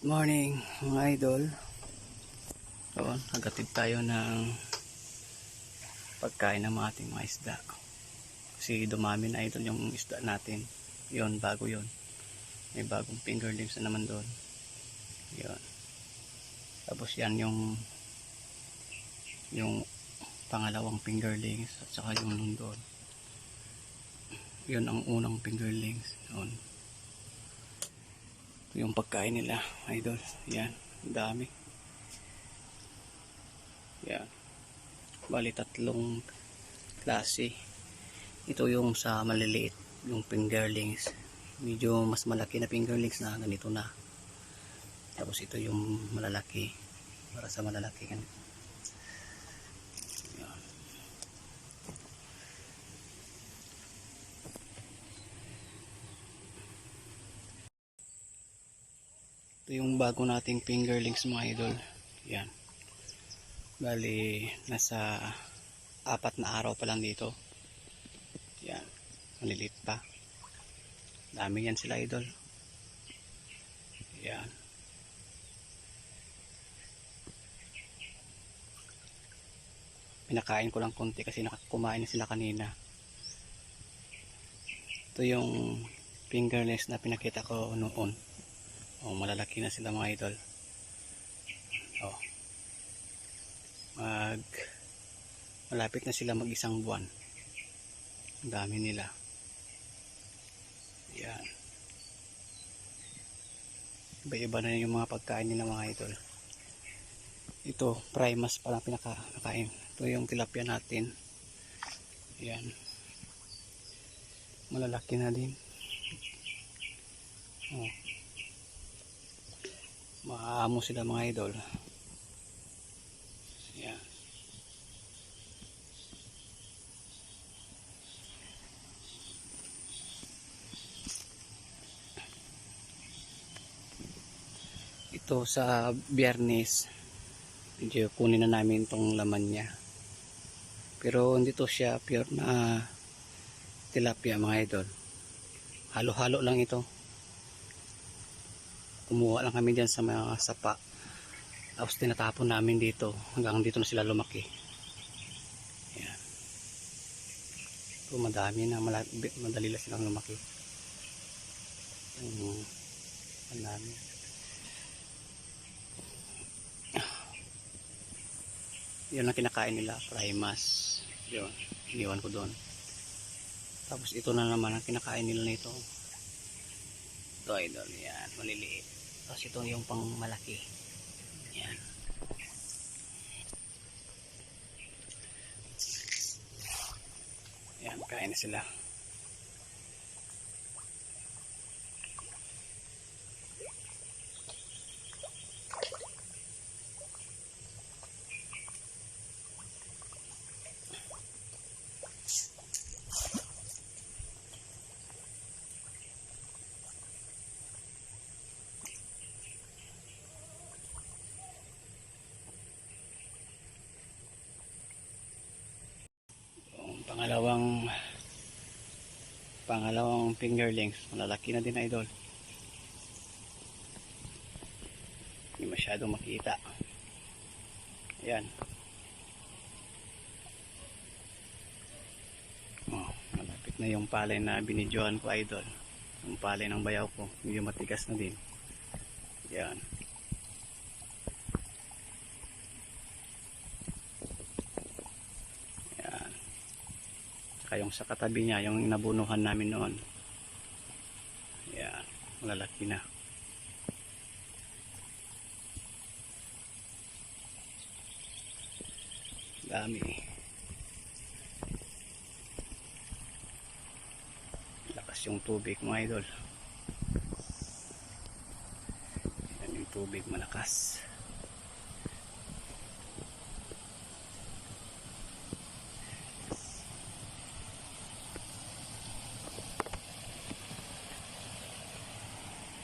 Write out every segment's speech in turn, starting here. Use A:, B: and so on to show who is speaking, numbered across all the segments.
A: Morning mga idol. So, nagatid tayo ng pagkain ng mga ating mga isda. Kasi dumami na idol yung isda natin. Yon, bago yon. May bagong fingerlings na naman doon. Yon. Tapos yan yung pangalawang fingerlings at saka yung nun doon. Yon ang unang fingerlings. Yon. Yung pagkain nila idol. Yan, dami. Yan, bali tatlong klase. Ito yung sa maliliit, yung fingerlings. Medyo mas malaki na fingerlings na ganito na. Tapos ito yung malalaki, para sa malalaki yan. Ito yung bago nating fingerlings mga idol. Yan, bali nasa 4 na araw pa lang dito. Yan, maliliit pa. Dami yan sila idol. Yan, pinakain ko lang konti kasi kumain na sila kanina. Ito yung fingerlings na pinakita ko noon. Oh, malalaki na sila mga idol. Oh, malapit na sila mag-1 buwan. Ang dami nila. Yan, iba-iba na yung mga pagkain nila mga idol. Ito primas pa lang pinakakain. Ito yung tilapia natin. Yan, malalaki na din. Oh, maamo sila mga idol. Yan, ito sa Biyernes medyo kunin na namin tong laman niya, pero hindi to siya pure na tilapia mga idol. Halo-halo lang ito. Kumuha lang kami dyan sa mga sapa, tapos tinatapon namin dito hanggang dito na sila lumaki. Yan, ito madami na, madali lang silang lumaki. Ang dami. Yun ang kinakain nila, primas. Yun, iniwan ko doon. Tapos ito na naman ang kinakain nila nito. Ito idol, yan, maliliit. Tapos ito yung pang malaki. Yan. Yan, kain na sila. Pangalawang fingerlings, malalaki na din idol. Hindi masyadong makita. Ayan. Oh, malapit na yung palay na binidyohan ko idol. Yung palay ng bayaw ko, medyo matigas na din. Ayan. Yung sa katabi niya, yung nabunuhan namin noon. Yan, malalaki na. Dami. Lakas yung tubig mga idol. Yan yung tubig, malakas.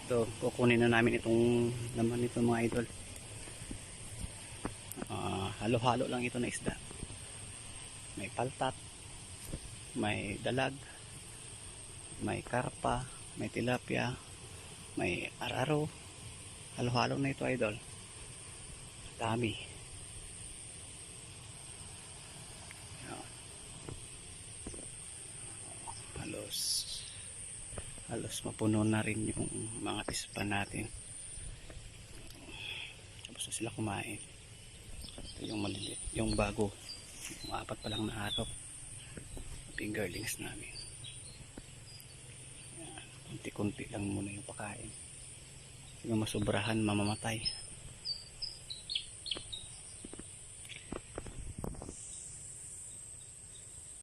A: Ito, kukunin na namin itong laman nito mga idol. Halo-halo lang ito na isda. May paltat, may dalag, may karpa, may tilapia, may araro, Halo-halo na ito, idol. Dami. Yan. Halos halos mapuno na rin yung mga pispan natin. Tapos na sila kumain. Ito yung maliliit, yung bago, yung 4 pa lang na araw, fingerlings namin. Yan. Kunti-kunti lang muna yung pakain. Yung masobrahan, mamamatay.